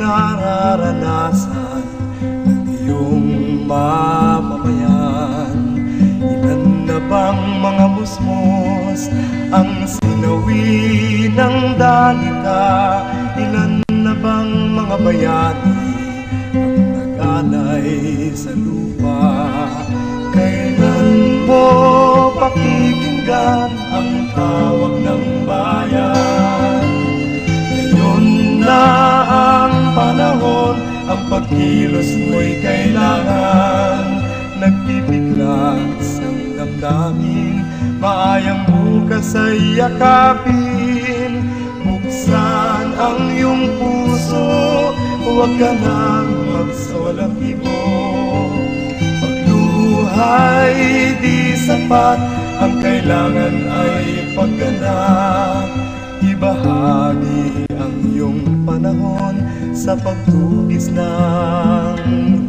nararanasan ng iyong mamamayan? Ilan na bang mga musmos ang sinawi ng dalita? Ilan na bang mga bayani ang nag-alay sa lupa? Kailan mo pakikinggan ang tawag ng bayan? Ngayon na ang panahon, ang pagkilos mo'y kailangan. Nagbibigla ang damdamin, maayang bukas ay yakapin. Buksan ang iyong puso, huwag ka nang magsawalang ibo. Pagluhay di sapat, ang kailangan ay pagganap. Ibahagi ang iyong panahon sa pagtugis ng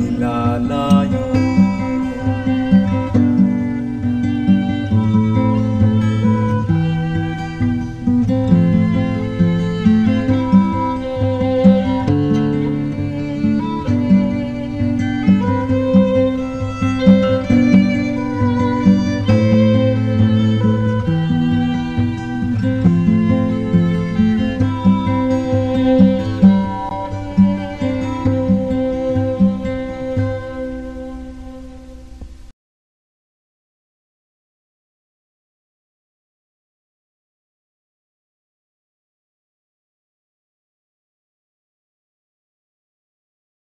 nilalayo.